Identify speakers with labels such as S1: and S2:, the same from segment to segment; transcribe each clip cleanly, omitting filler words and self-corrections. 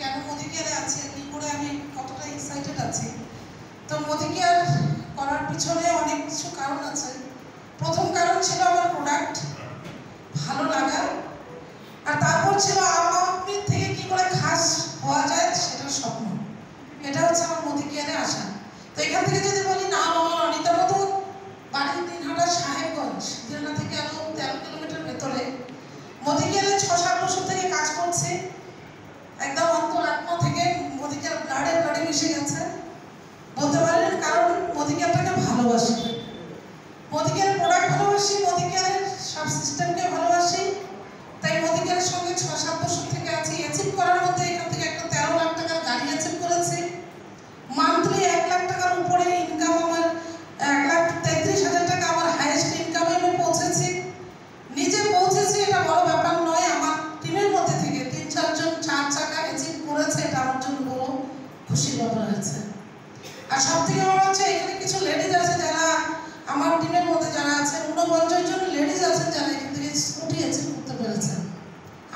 S1: কেন মোদি কেয়ারে আছি, কি করে আমি কতটা এক্সাইটেড আছি। তো মোদি কেয়ার করার পিছনে অনেক কিছু কারণ আছে। প্রথম কারণ ছিল আমার প্রোডাক্ট ভালো লাগা, আর তারপর ছিল আম আদমি থেকে কি করে খাস হওয়া যায় সেটার স্বপ্ন। এটা হচ্ছে আমার মোদি কেয়ারে আসা। তো এখান থেকে যদি বলি নাম আমার অনিতা মতো, বাড়ির দিনহাটা সাহেবগঞ্জ, দিনহাটা থেকে আরো 13 কিলোমিটার ভেতরে। মোদি কেয়ারে 6-7 বছর থেকে কাজ করছি, একদম অন্তরাত্মা থেকে মোদি কেয়ার ব্লাডে মিশে গেছে বলতে পারেন। কারণ মোদি কেয়ারটাকে ভালোবাসি, মোদি কেয়ারের প্রোডাক্ট ভালোবাসি, মোদি কেয়ারের সব সিস্টেমকে ভালোবাসি। তাই মোদি কেয়ারের সঙ্গে 6-7 বছর থেকে আছি। অ্যাচিভ করার মধ্যে এখান থেকে একটা 13 লাখ টাকার গাড়ি অ্যাচিভ করেছি। মান্থলি 1 লাখ টাকার উপরে ইনকাম, আমার 1,33,000 টাকা আমার হাইয়েস্ট ইনকামে আমি পৌঁছেছি। নিজে পৌঁছেছি এটা বড় ব্যাপার নয়, আমার টিমের মধ্যে থেকে 3-4 জন 4 চাকা অ্যাচিভ করেছে, এটা আমার জন্য বড় খুশির ব্যাপার হয়েছে। আর সব থেকে বড় হচ্ছে এখানে কিছু লেডিজ আছে যারা আমার টিমের মধ্যে যারা আছেন, 49 জন লেডিজ আছেন যারা এখান থেকে স্কুটি অ্যাচিভ করতে পেরেছেন।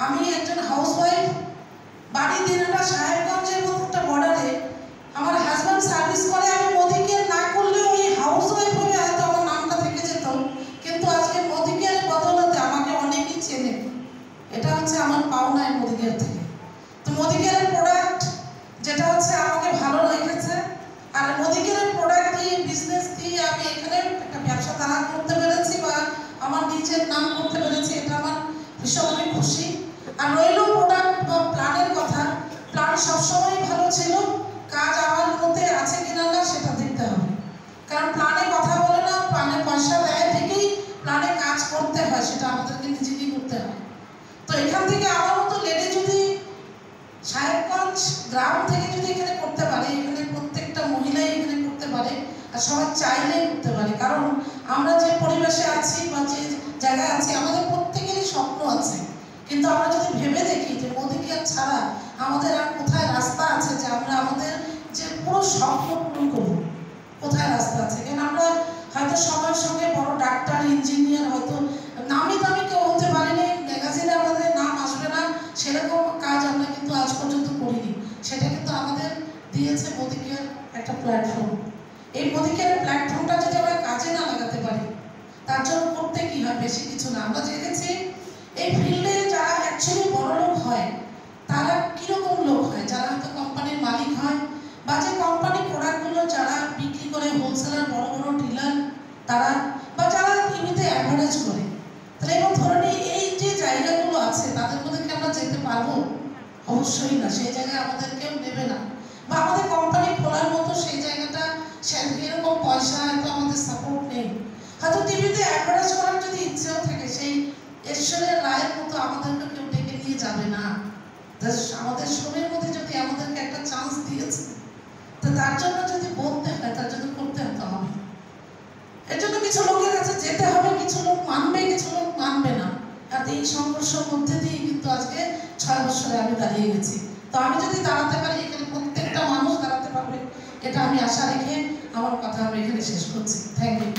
S1: আমি একজন হাউসওয়াইফ, বাড়ি দিনহাটা সাহেবগঞ্জের মতো একটা বর্ডারে আমার হাজব্যান্ড সার্ভিস করে। আমি মোদি কেয়ার না করলেও ওই হাউসওয়াইফ হয়ে হয়তো আমার নামটা থেকে যেত, কিন্তু আজকে মোদি কেয়ারের বদৌলতে আমাকে অনেকেই চেনে। এটা হচ্ছে আমার পাওনা মোদি কেয়ার থেকে। তো মোদি কেয়ারের প্রোডাক্ট যেটা হচ্ছে আমাকে ভালো লেগেছে, আর মোদি কেয়ারের প্রোডাক্ট দিয়ে বিজনেস দিয়ে আমি এখানে একটা ব্যবসা দাঁড়া করতে পেরেছি বা আমার নিজের নাম করতে পেরেছি, এটা আমার ভীষণ আমি খুশি। আর রইল প্রোডাক্ট বা প্ল্যানের কথা, প্ল্যান সবসময় ভালো ছিল, কাজ আমার মধ্যে আছে কিনা না সেটা দেখতে হবে। কারণ প্ল্যানে কথা বলে না, প্ল্যানে পয়সা দেয় ঠিকই, প্ল্যানে কাজ করতে হয়, সেটা আমাদেরকে নিজেকেই করতে হয়। তো এখান থেকে আমার মতো লেডি যদি সাহেবগঞ্জ গ্রাম থেকে যদি এখানে করতে পারে, এখানে প্রত্যেকটা মহিলাই এখানে করতে পারে, আর সবাই চাইলে করতে পারে। কারণ আমরা যে পরিবেশে আছি বা যে জায়গায় আছি, আমাদের প্রত্যেকেরই স্বপ্ন আছে, কিন্তু আমরা যদি ভেবে দেখি যে মোদি কেয়ার ছাড়া আমাদের আর কোথায় রাস্তা আছে যে আমরা আমাদের যে পুরো স্বপ্ন পূরণ করব, কোথায় রাস্তা আছে। কারণ আমরা হয়তো সময়ের সঙ্গে বড় ডাক্তার, ইঞ্জিনিয়ার, হয়তো নামি দামি কেউ হতে পারিনি, ম্যাগাজিনে আমাদের নাম আসবে না, সেরকম কাজ আমরা কিন্তু আজ পর্যন্ত করিনি। সেটা কিন্তু আমাদের দিয়েছে মোদি কেয়ার একটা প্ল্যাটফর্ম। এই মোদি কেয়ার প্ল্যাটফর্মটা যদি আমরা কাজে না লাগাতে পারি, তার জন্য করতে কি হয়, বেশি কিছু না। আমরা দেখেছি এই ফিল্ডে যারা অ্যাকচুয়ালি বড় লোক হয় তারা কীরকম লোক হয়, যারা হয়তো কোম্পানির মালিক হয় বা যে কোম্পানির প্রোডাক্টগুলো যারা বিক্রি করে, হোলসেলার, বড় বড় ডিলার তারা, বা যারা টিভিতে অ্যাডভার্টাইজ করে। তাহলে এবং ধরে এই যে জায়গাগুলো আছে তাদের মধ্যে কি আমরা যেতে পারবো? অবশ্যই না, সেই জায়গায় আমাদের কেউ নেবে না, বা আমাদের কোম্পানি খোলার মতো সেই জায়গাটা এরকম পয়সা হয়তো আমাদের সাপোর্ট নেই। হয়তো টিভিতে অ্যাডভার্টাইজ করার যদি ইচ্ছেও থাকে, সেই ঈশ্বরের রায়ের মতো আমাদেরকে কেউ ডেকে নিয়ে যাবে না। আমাদের সময়ের মধ্যে যদি আমাদেরকে একটা চান্স দিয়েছে, তো তার জন্য যদি বলতে হয়, তার জন্য করতে হতে হবে। এর জন্য কিছু লোকের কাছে যেতে হবে, কিছু লোক মানবে, কিছু লোক মানবে না। আর এই সংঘর্ষের মধ্যে দিয়ে কিন্তু আজকে 6 বছরে আমি দাঁড়িয়ে গেছি। তো আমি যদি দাঁড়াতে পারি, এখানে প্রত্যেকটা মানুষ দাঁড়াতে পারবে, এটা আমি আশা রেখে আমার কথা আমি এখানে শেষ করছি। Thank you.